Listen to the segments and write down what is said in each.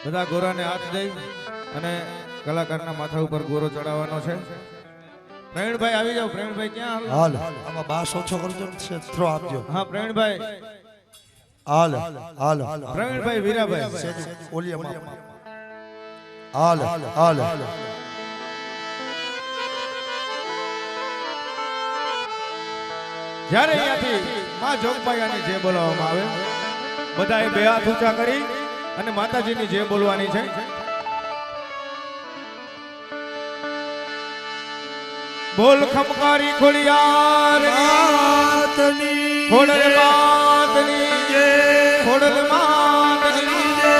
બધા ગોરાને હાથ દઈ અને કલાકારના માથા ઉપર ગોરો ચડાવવાનો છે. પ્રવીણભાઈ આવી જાઓ. પ્રવીણભાઈ ક્યાં હાલ આમાં બાસ ઓછો કરજો ને થ્રો આપજો. હા પ્રવીણભાઈ હાલ હાલ પ્રવીણભાઈ વીરાભાઈ ઓલિયમ હાલ હાલ જ્યારે અહીંયાથી માં જોગમાયાની જે બોલાવવામાં આવે બધાએ બે હાથ ઊંચા કરી અને માતાજીની જે બોલવાની છે. બોલ ખમકારી ખોડિયાર ખોડલ માતની જય ખોડલ માતની જય.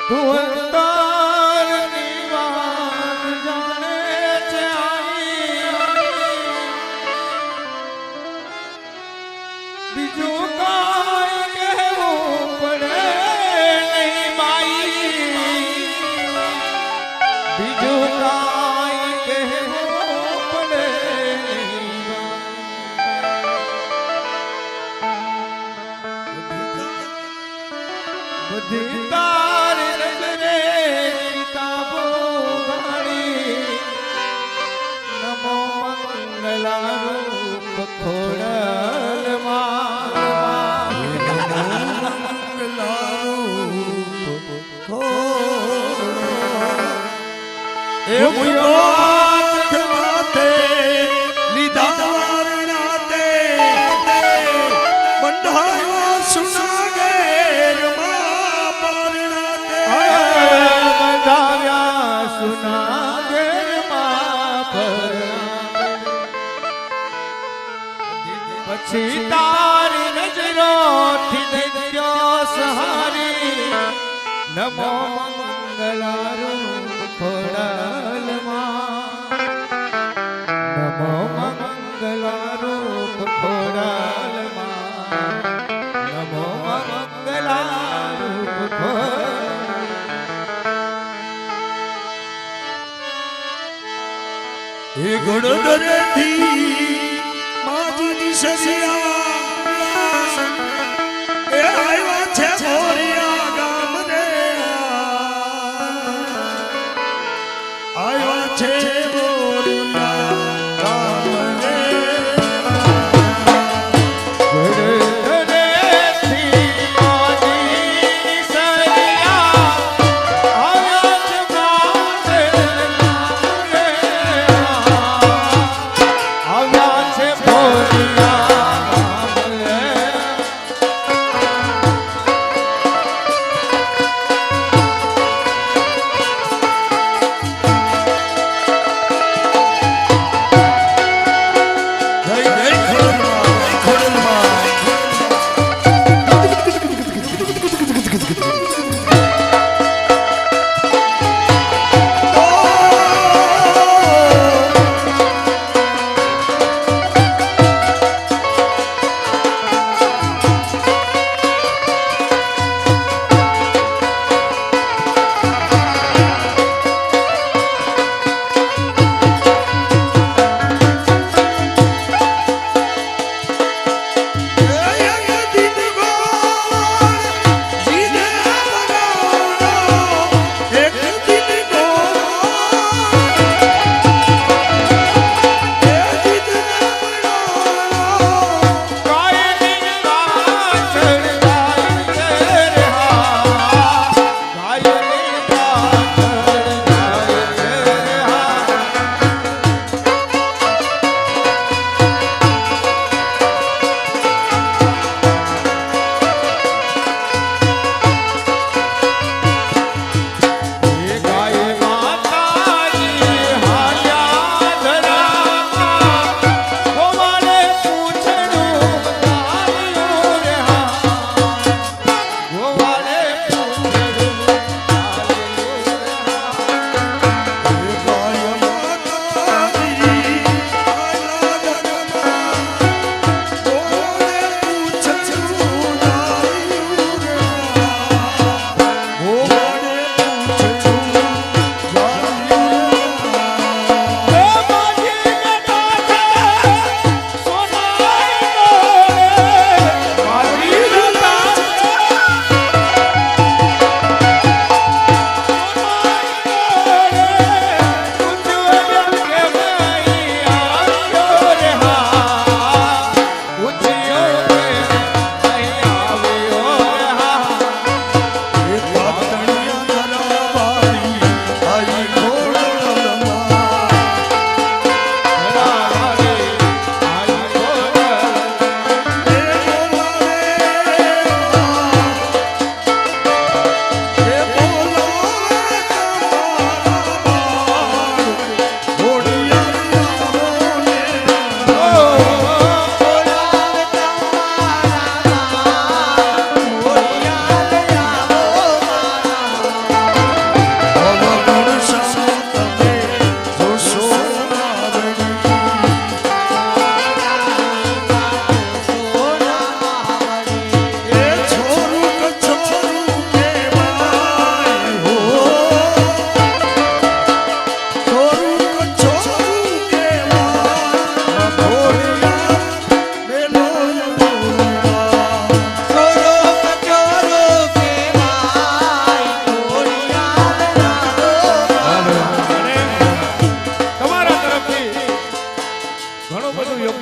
તું અંતરની વાત જાણે છે બીજું કાંઈ કહેવું પડે નહીં માઈ. બીજું કાંઈ કહેવું પડે બધી તારી નજરે કિતાબો ગાળી. નમો મંગલા રૂપ ખોડલ માં. એ પછી તારી નજરોથી દૈત્યો સહારી. નમો મંગલા રૂપ ખોડલ માં. નમો મંગલા રૂપ ખોડલ માં. નમો મંગલા રૂપ ખોડલ. એ ગોડોદરેથી માજીની સસિયા એ આવ્યા છે ભોરિયા ગામ રે. આવ્યા છે ભોરિયા ગામ રે.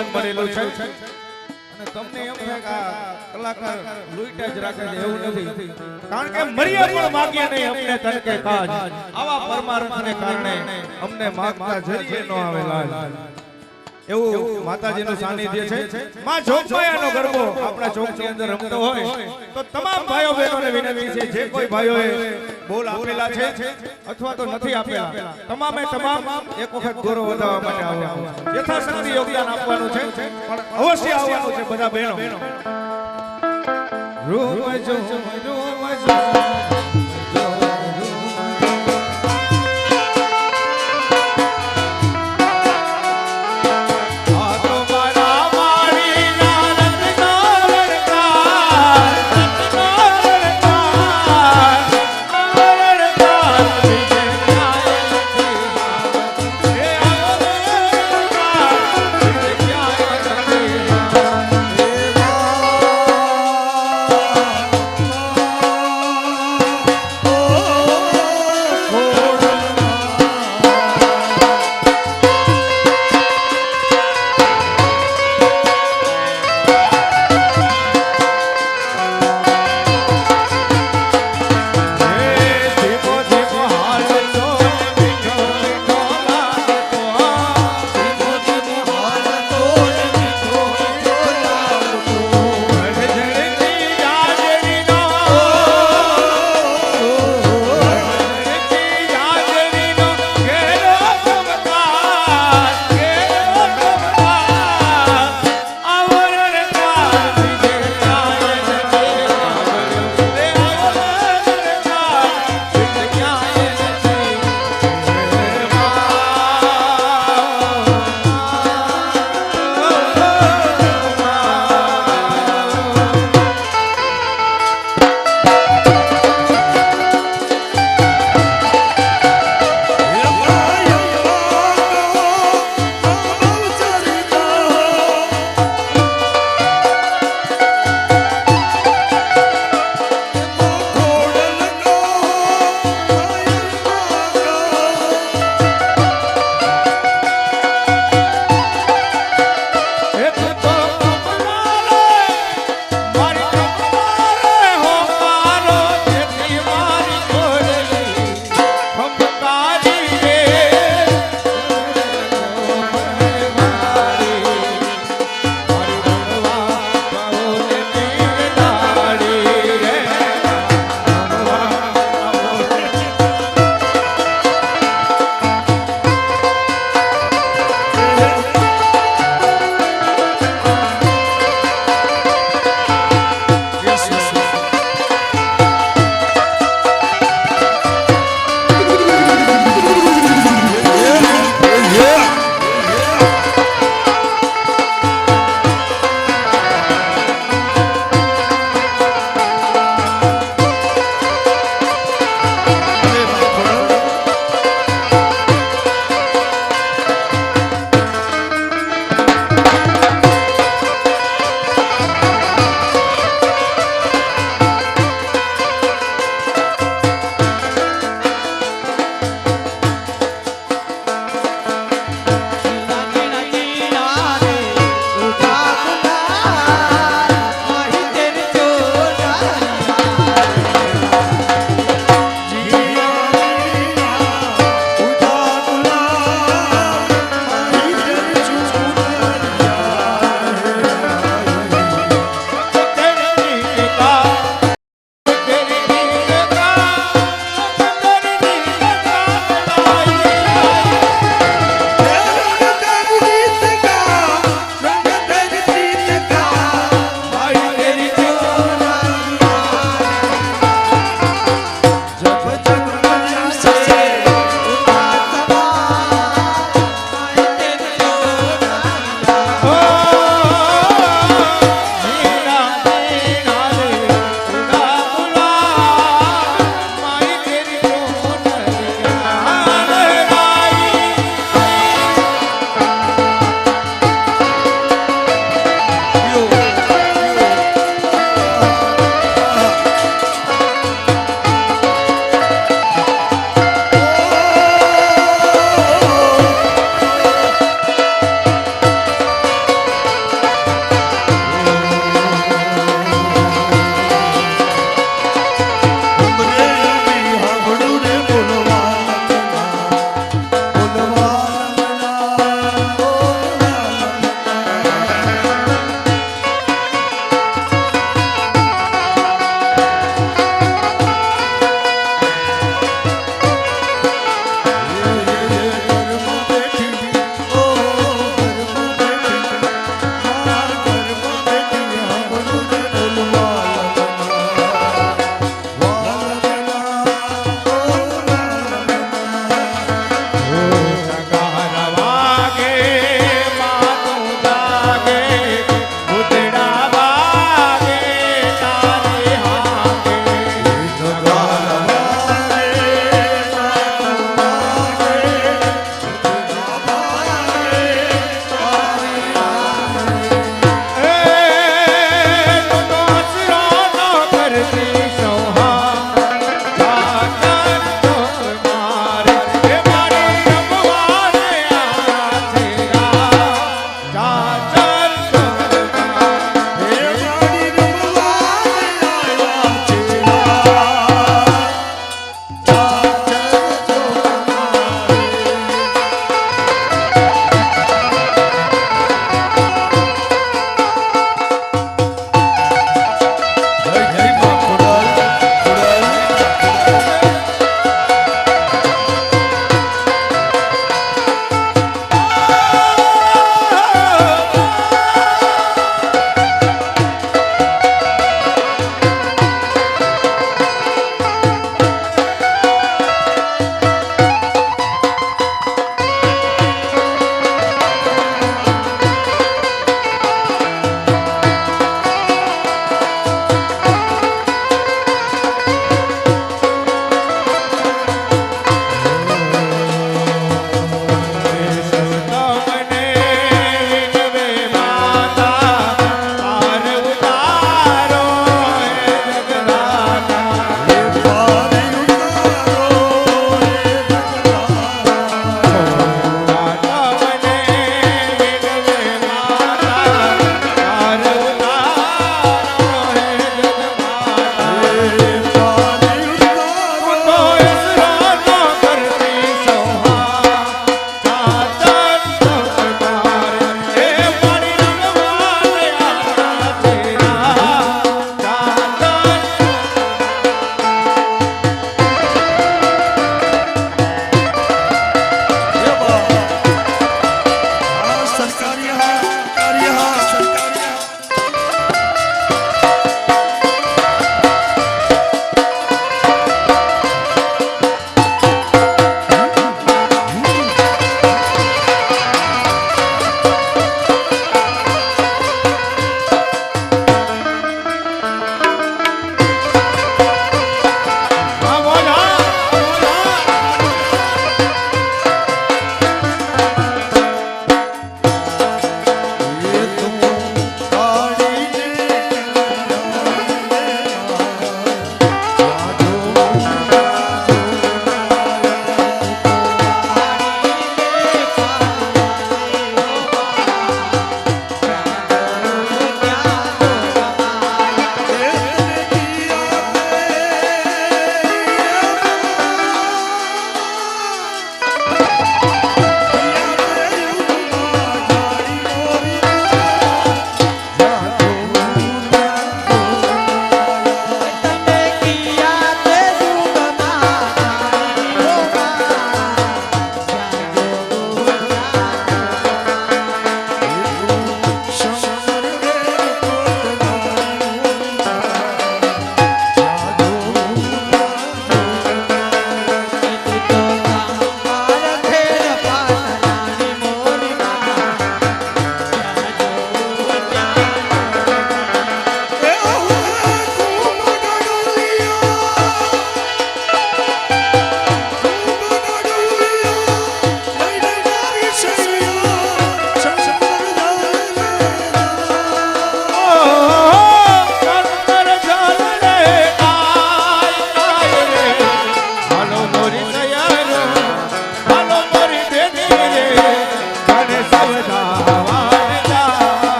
યોગદાન મળેલું છે અને તમને એમ થાય કે આ કલાકાર લૂંટા જ રાખે છે એવું નથી કારણ કે મર્યા પણ માગીએ નહીં અમને તનકે કાજ આવા પરમાર્થને કારણે અમને માગતા જરીએ ન આવે લાલ એવું માતાજીનું સાનિધ્ય છે માં જોગમાયાનો ગરબો આપણા ચોકની અંદર રમતો હોય તો તમામ ભાઈઓ બહેનોને વિનંતી છે જે કોઈ ભાઈઓએ બોલ આપેલા છે અથવા તો નથી આપેલા તમામે તમામ એક વખત ગૌરવ વધારવા માટે આવવાનું યથાશક્તિ યોગદાન આપવાનું છે પણ અવશ્ય આવવાનું છે બધા બહેનો રૂમ જો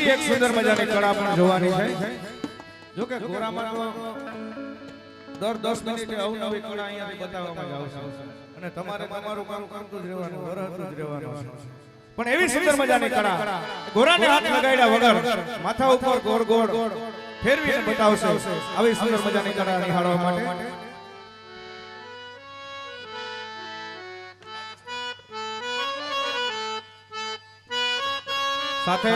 બીજી એક સુંદર મજાની કળા પણ જોવાની છે. જો કે ગોરામાં તો દર 10 મિનિટે અવનવી કળા અહીંયાથી બતાવવામાં જ આવશે અને તમારે તમારું કામ કરતું જ રહેવાનું, વરહતું જ રહેવાનું છે. પણ એવી સુંદર મજાની કળા ગોરાને હાથ લગાડ્યા વગર માથા ઉપર ગોળ ગોળ ફેરવીને બતાવશે. આવી સુંદર મજાની કળા નિહાળવા માટે સાથે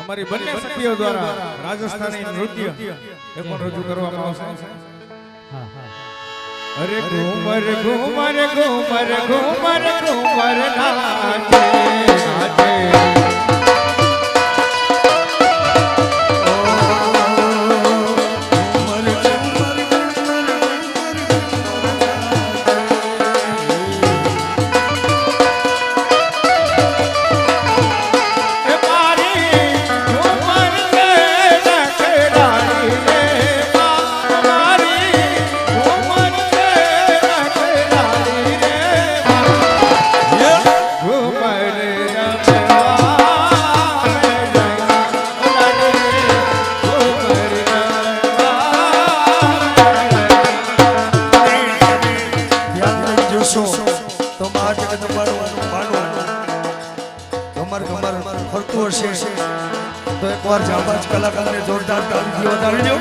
અમારી બંને સખીઓ દ્વારા રાજસ્થાની નૃત્ય એ પણ રજૂ કરવામાં આવશે. અરે ઘુમર ઘુમર ઘુમર ઘુમર ઘુમર નાચે નાચે ફરતું હશે તો એકવાર જાબાજ કલાકારને જોરદાર તાળીઓ વધારી દો.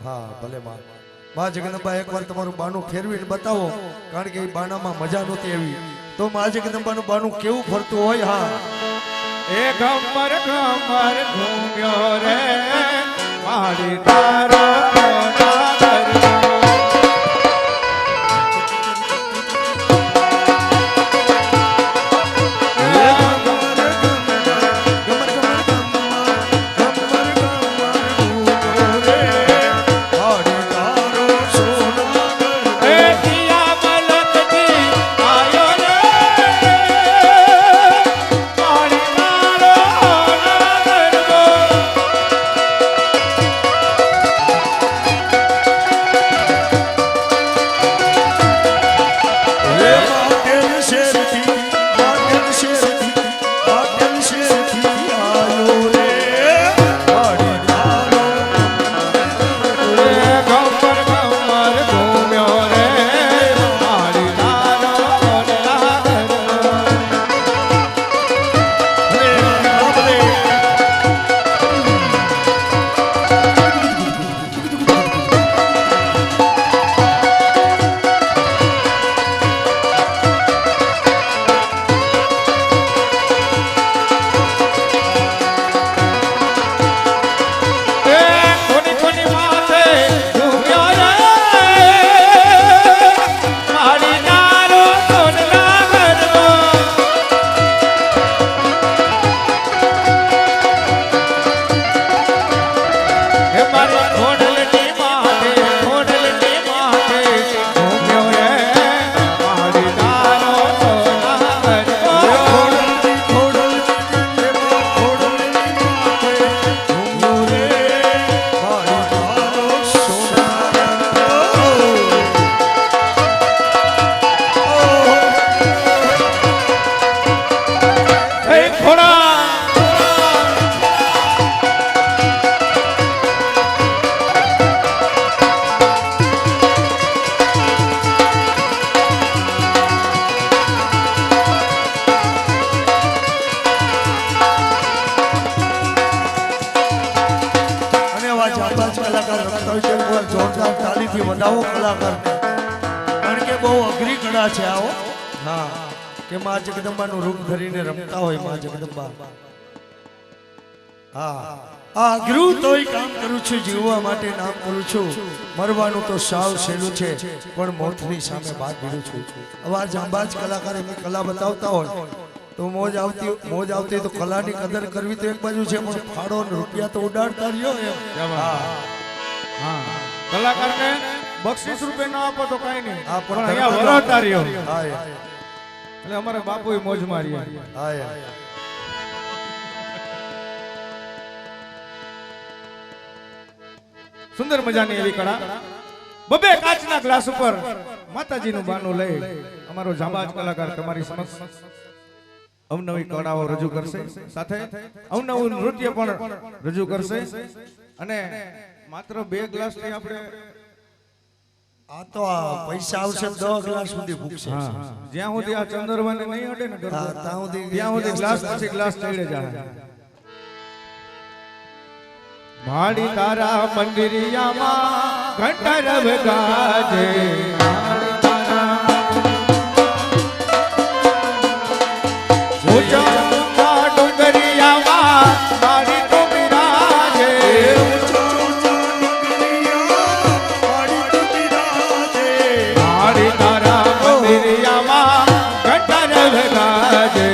હા ભલે માં માં જગદંબા એકવાર તમારું બાનું ફેરવીને બતાવો કારણ કે એ બાનામાં મજા નહોતી એવી તો માં જગદંબાનું બાનું કેવું ફરતું હોય હા એ ગમર ગમર ઘૂમ્યો રે મારી તારા જોરદાર તાલીથી વધાવો કલાકારને કારણ કે બહુ અઘરી કળા છે આવો હા કે માં જગદંબાનું રૂપ ધરીને રમતા હોય માં જગદંબા હા આ અઘરું તોય કામ કરું છું જીવવા માટે નામ કરું છું મરવાનું તો સાવ સહેલું છે પણ મોતની સામે બાદ દીધું છું આવા જાંબાજ કલાકાર એમની કલા બતાવતા હોય તો મોજ આવતી તો કલાની કદર કરવી તો એક બાજુ છે પણ ફાળો ને રૂપિયા તો ઉડાડતા રહ્યો એમ હા હા કલાકારને બક્ષિસ રૂપે ન આપો તો કઈ નહીં આ પણ અહીંયા વરાતા રહ્યો હા એટલે અમારે બાપુએ મોજ મારી હા સુંદર મજાની એવી કળા બબે કાચના ગ્લાસ ઉપર માતાજીનું બાનું લઈ અમારો જાંબાજ કલાકાર તમારી સમક્ષ અવનવી કળાઓ રજૂ કરશે સાથે અવનવું નૃત્ય પણ રજૂ કરશે અને માત્ર 2 ગ્લાસ થી આપણે આ તો આ પૈસા આવશે 10 ગ્લાસ સુધી ભૂખશે જ્યાં સુધી આ ચંદ્રવાને નહીં હટે ને ત્યાં સુધી ગ્લાસ પછી ગ્લાસ ચડે જાય માડી તારા મંદિરિયામાં ઘંટા ગાજે માડી તારા ઊંચા ડુંગરિયામાં માડી તો બિરાજે માડી તારા મંદિરિયામાં ઘંટા ગાજે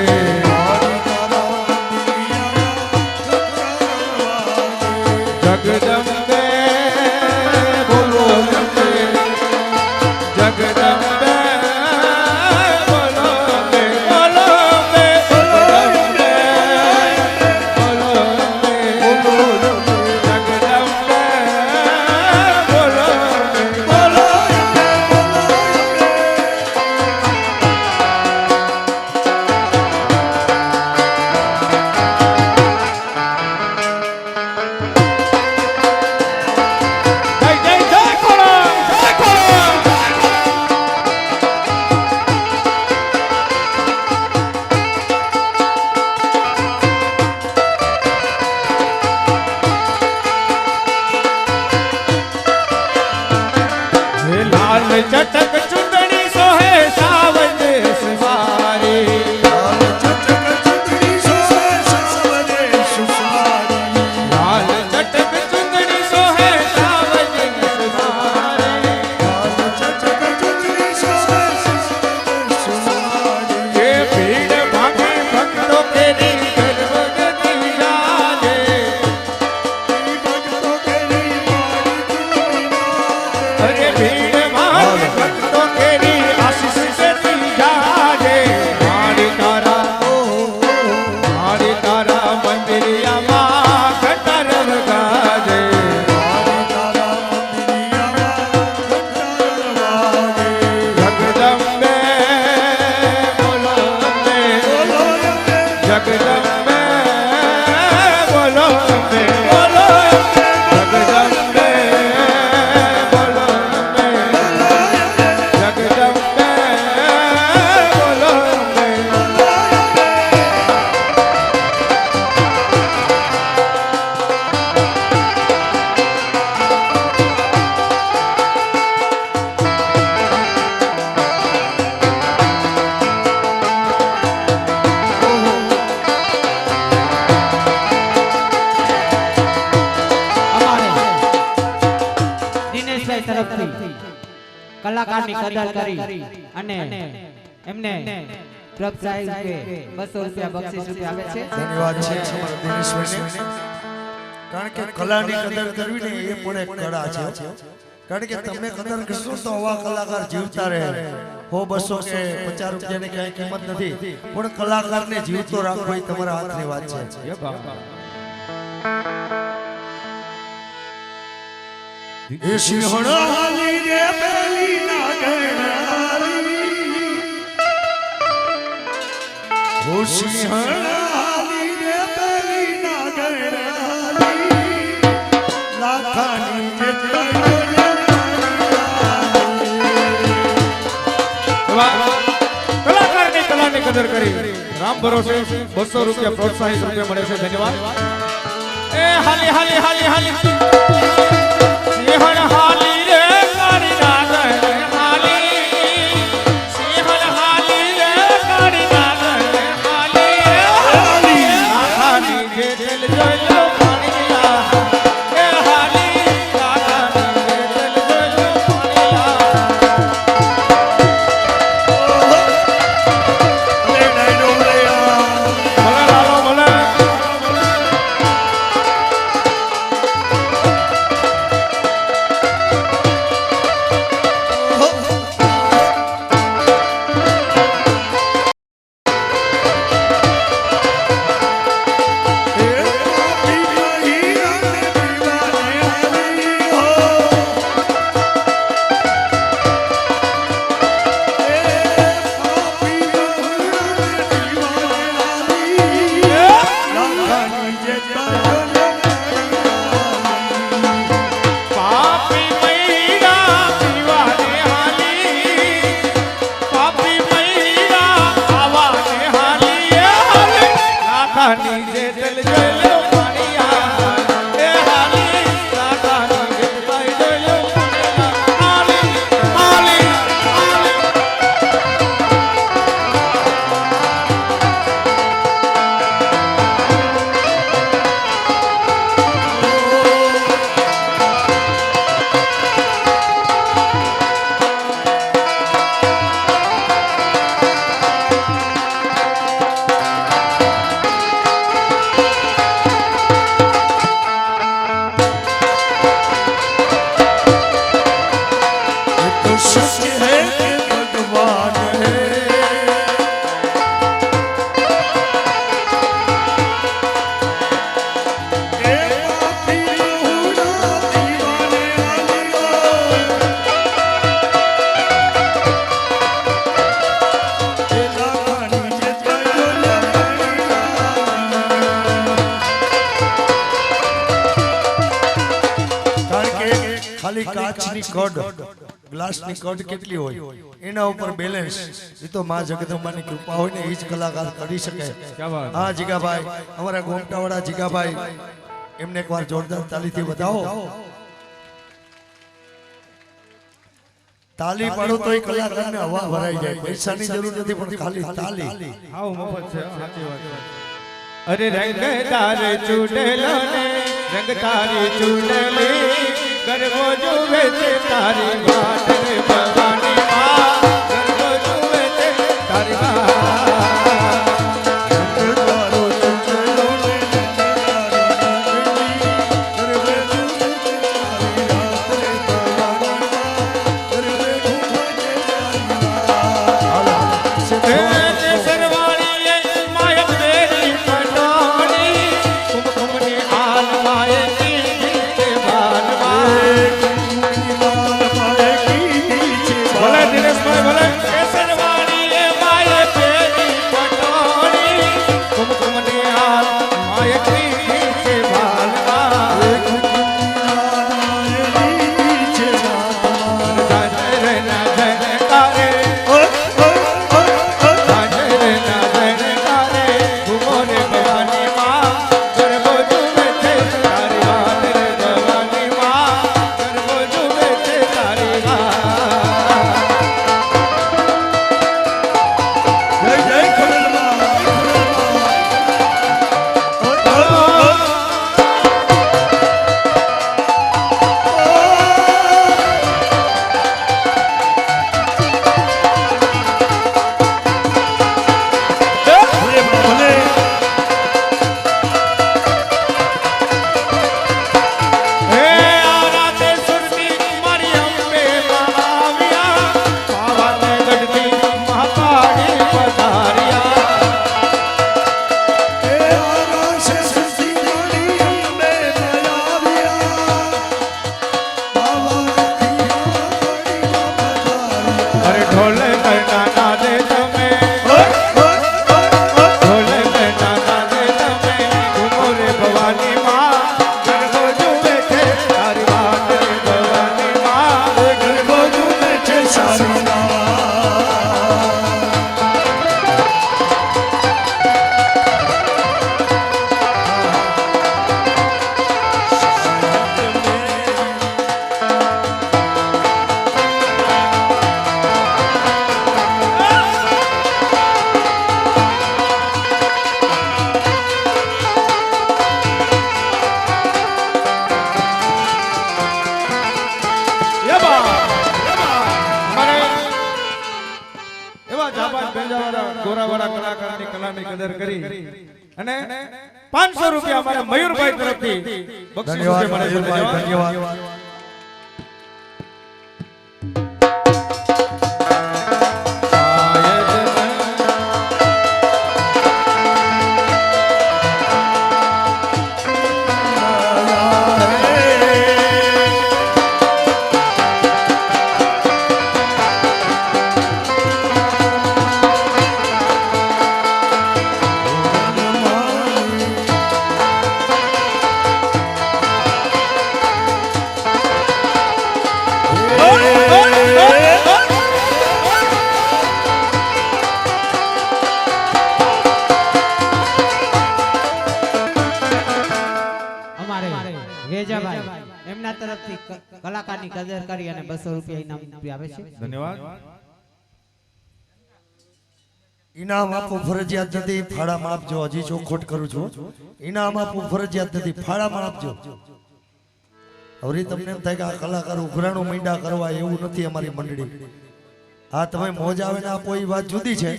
જગદંબે બોલો જગદંબે કલાકારની કદર કરી અને એમને ટ્રક સાહેબ કે 200 રૂપિયા બક્ષિસ રૂપિયા આપે છે. ધન્યવાદ છે અમારા દિનેશભાઈને. કારણ કે કલાની કદર કરવી ને એ પણ એક કળા છે. કારણ કે તમે કદર કરશો તો આવા કલાકાર જીવતા રહે. 100 200 કે 50 રૂપિયાની કઈ કિંમત નથી, પણ કલાકારને જીવતો રાખવો એ તમારા હાથની વાત છે. એ બાપા. એ સિંહણાની રે પેલી નાગણારી, ઓ સિંહણાની રે પેલી નાગણારી, લાખાની કલાકારની કલાની કદર કરી રામ ભરોસે 200 રૂપિયા પ્રોત્સાહિત રૂપિયા મળે છે. ધન્યવાદ. એ હાલી હાલી હાલી હાલી સિંહણ હાલી રે કાળી નાગર હાલી, સિંહણ હાલી રે કાળી નાગર હાલી, હાલી જે દિલ જોઈ લો પાણીલા, એ હાલી કાકાની જે દિલ જોઈ લો પાણીલા. ખાલી કાચની કડ, ગ્લાસની કડ કેટલી હોય એના ઉપર બેલેન્સ એ તો માં જગદંબાની કૃપા હોય ને એ જ કલાકાર કરી શકે. હા જીગાભાઈ, અમારા ગોમટાવાળા જીગાભાઈ, એમને એકવાર જોરદાર તાલીથી વધાવો. તાલી પાડો તો એ કલાકારને હવા ભરાઈ જાય. પૈસાની જરૂર નથી, પણ ખાલી તાલી. આવ મફત છે. સાચી વાત છે. અરે રંગ તારે ચૂડેલો ને રંગ તારી ચૂડલી, ગરબો જુએ છે તારી વાત રે ભવાની માં, ગરબો જુએ છે તારી વાત. છે કલાની કદર કરી અને 500 રૂપિયા અમારા મયુરભાઈ તરફથી બક્ષિસ ધન્યવાદ રૂપે મળે છે. મયુરભાઈ, ધન્યવાદ. ધન્યવાદ. અમારે વેજાભાઈ એમના તરફથી કલાકારની કદર કરી અને 200 રૂપિયા ઇનામ આપે છે. ધન્યવાદ. ઇનામ આપવું ફરજિયાત નથી, ફાળામાં આપજો. હજી ચોખવટ કરું છું, ઇનામ આપવું ફરજિયાત નથી, ફાળામાં આપજો. હવે તમને એમ થાય કે આ કલાકાર ઉઘરાણું મીંડા કરવા, એવું નથી અમારી મંડળી. હા, તમે મોજ આવે ને આપો એ વાત જુદી છે,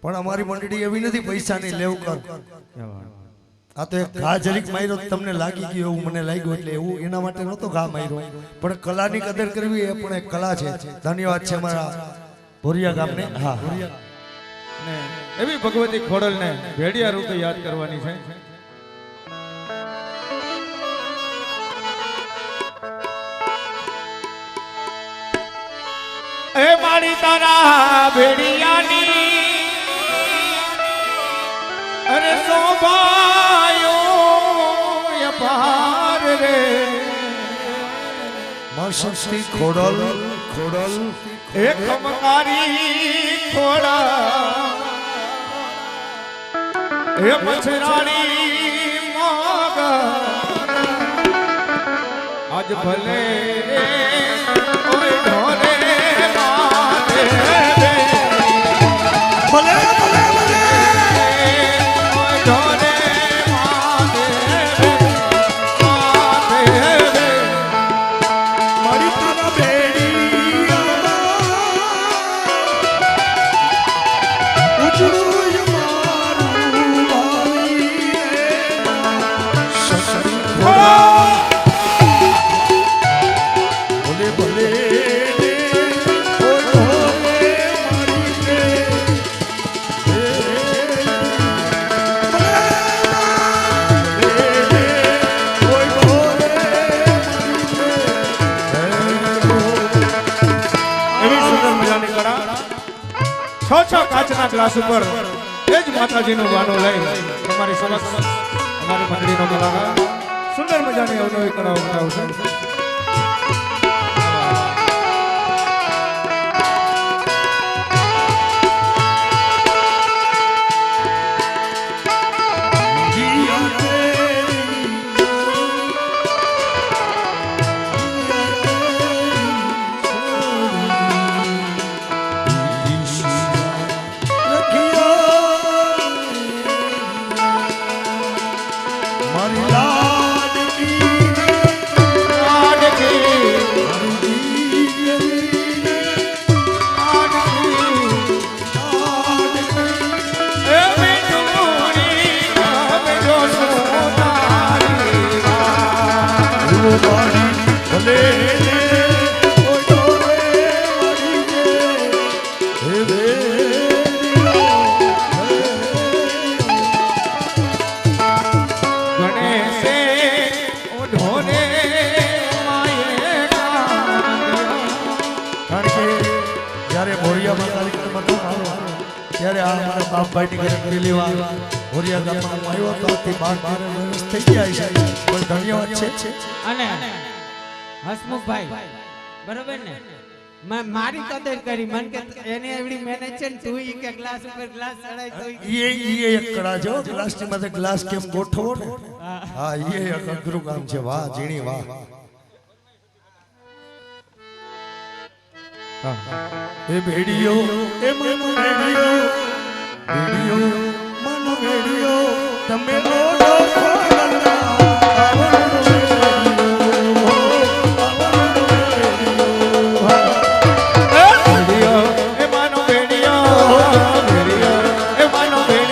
પણ અમારી મંડળી એવી નથી પૈસાની લેવ કર. આ તો એક ઘા જરીક માર્યો તો તમને લાગી ગયું એવું મને લાગ્યું, એટલે એવું એના માટે નહોતો ઘા માર્યો, પણ કલાની કદર કરવી એ પણ એક કલા છે. ધન્યવાદ છે અમારા ભોરિયા ગામને. હા, અને એવી ભગવતી ખોડલને ભેડિયા રૂપે યાદ કરવાની છે. એ મારી તારા ભેડિયાની અરે શોભાયો અપાર રે મશક્તિ ખોડલ ખોડલ એક મકારી ખોડા એ પછરાણી મોગ આજ ભલે ઓય ઢોરે માથે ભલે ભલે ભલે ઓય ઢોરે માથે મારી તારા બેડીયામાં ઉજળું મારું વાલી રે શક્તિ ખોડલ. ભલે ભલે છ કાચના ગ્લાસ ઉપર એ જ માતાજીનું ગાનું લઈ તમારી સમક્ષ અમારી મંડળીનો કલાકાર સુંદર મજાની અવનવી કળાઓ કરાવશે. મારી લાડકી ત્યારે આ મારા બાપભાઈની ઘરે પહેલી વાર ભોરિયા ગામમાં હું આવ્યો તો તે 12 વર્ષ થઈ ગયા છે, પણ ધન્યવાદ છે. અને હસમુખભાઈ બરોબર ને મારી કદર કરી મન કે એને એવડી મહેનત છે ને તું ઈ કે ગ્લાસ ઉપર ગ્લાસ ચડાય તો એ એક કળા છે, ગ્લાસની માથે ગ્લાસ કેમ ગોઠવો ને. હા, એ એક અઘરું કામ છે. વાહ ઝીણી વાહ. એ ભેડિયો એ મનો ભેડિયો ભેડિયો મનો ભેડિયો તમે લોડો ખોડલના આવડો ભેડિયો એ માનો ભેડિયો ભેડિયો એ માનો ભેડિયો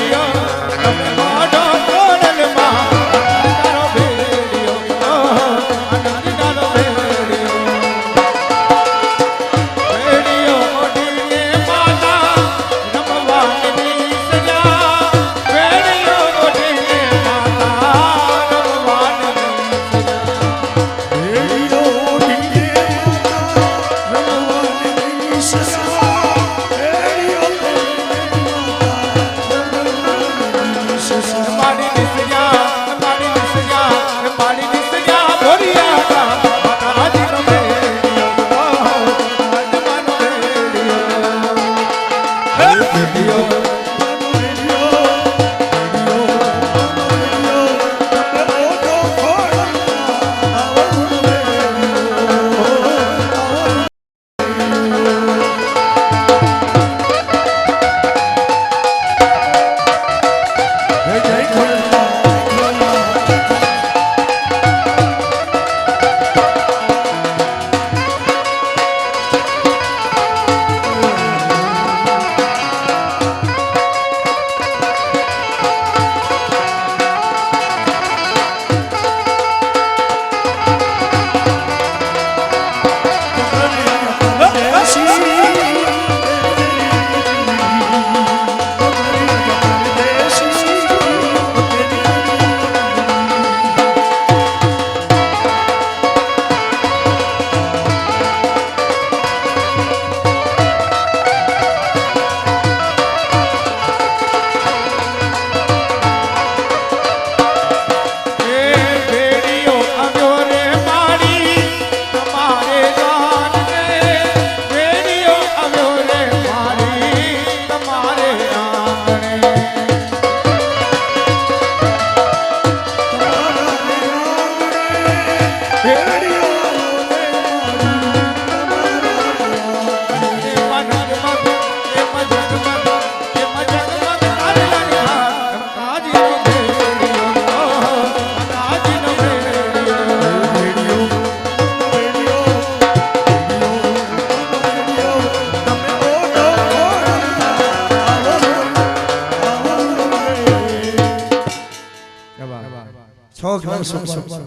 જય ખોડિયાર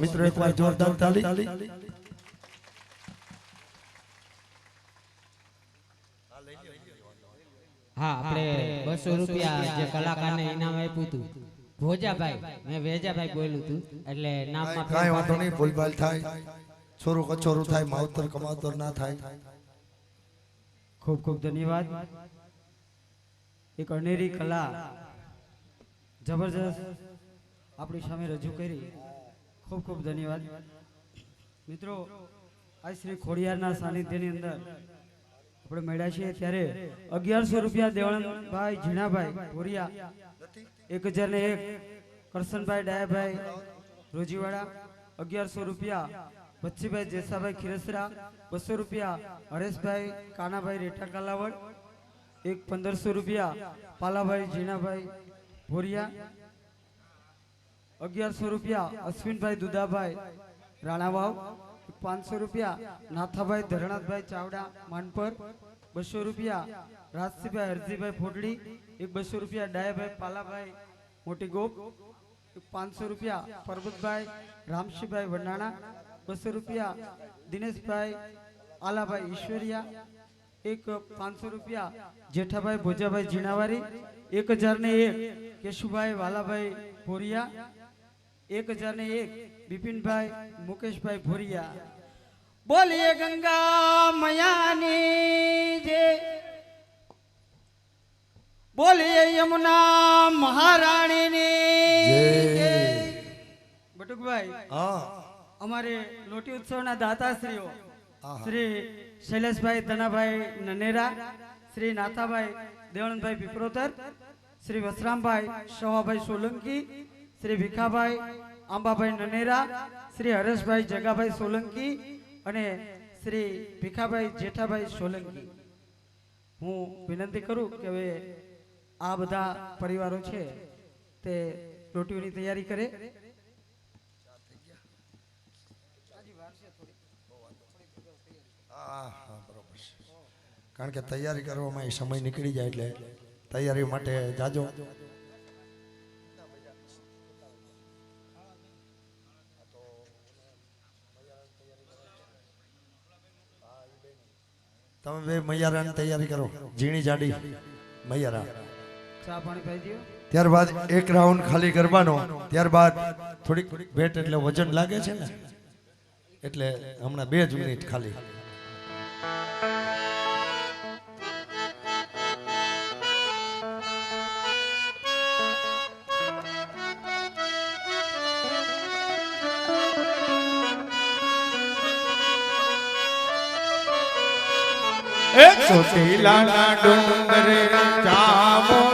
મિત્રો એકવાર જોરદાર તાળી હા આપણે 200 રૂપિયા જે કલાકારને ઇનામ આપ્યું હતું ભોજાભાઈ મેં વેજાભાઈ બોલ્યું હતું એટલે નામમાં કાંઈ વાંધો નહીં ભૂલભાલ થાય છોરું કચોરું થાય માવતર કમાવતર ના થાય ખૂબ ખૂબ ધન્યવાદ એક અનેરી કલા જબરજસ્ત આપણી સામે રજૂ કરી ખૂબ ખૂબ ધન્યવાદ મિત્રો આ શ્રી ખોડિયારના સાનિધ્યની અંદર આપણે મળ્યા છીએ ત્યારે 1100 રૂપિયા દેવણભાઈ ઝીણાભાઈ ભોરિયા 1001 કરશનભાઈ ડાયાભાઈ રોજીવાડા 1100 રૂપિયા બચ્ચીભાઈ જેસાભાઈ ખીરસરા 200 રૂપિયા હરેશભાઈ કાનાભાઈ રેઠા કાલાવડ 1500 રૂપિયા પાલાભાઈ ઝીણાભાઈ ભોરિયા 1100 રૂપિયા અશ્વિનભાઈ દુદાભાઈ રાણાવાવ 500 રૂપિયા નાથાભાઈ ધરણાથભાઈ ચાવડા માનપર 200 રૂપિયા રાજસીભાઈ હરજીભાઈ ફોડડી 200 રૂપિયા ડાયાભાઈ પાલાભાઈ મોટી ગોપ 500 રૂપિયા પરબતભાઈ રામશીભાઈ વંડાણા 200 રૂપિયા દિનેશભાઈ આલાભાઈ ઈશ્વરિયા 500 રૂપિયા જેઠાભાઈ ભોજાભાઈ જીણાવારી 1001 કેશુભાઈ વાલાભાઈ ભોરિયા 1001 બિપિનભાઈ મુકેશભાઈ ભોરિયા બોલીએ ગંગા મયાની જે બોલીએ યમુના મહારાણીની જય બટુકભાઈ હા અમારે લોટી ઉત્સવના દાતાશ્રીઓ શ્રી શૈલેષભાઈ ધનાભાઈ નનેરા શ્રી નાથાભાઈ દેવણભાઈ પીપરોતર શ્રી વસરામભાઈ શવાભાઈ સોલંકી શ્રી ભીખાભાઈ આંબાભાઈ નનેરા શ્રી હરેશભાઈ જગાભાઈ સોલંકી અને શ્રી ભીખાભાઈ જેઠાભાઈ સોલંકી હું વિનંતી કરું કે હવે આ બધા પરિવારો છે તે રોટીઓની તૈયારી કરે કારણ કે તૈયારી કરવામાં એ સમય નીકળી જાય એટલે તૈયારી માટે જાજો તમે બે મૈયારાની તૈયારી કરો ઝીણી જાડી મૈયારા ચા પાણી પાઈ દો ત્યારબાદ એક રાઉન્ડ ખાલી કરવાનો ત્યારબાદ થોડીક ભેટ એટલે વજન લાગે છે ને એટલે હમણાં 2 મિનિટ ખાલી ચોટીલાના ડુંગરે ચામો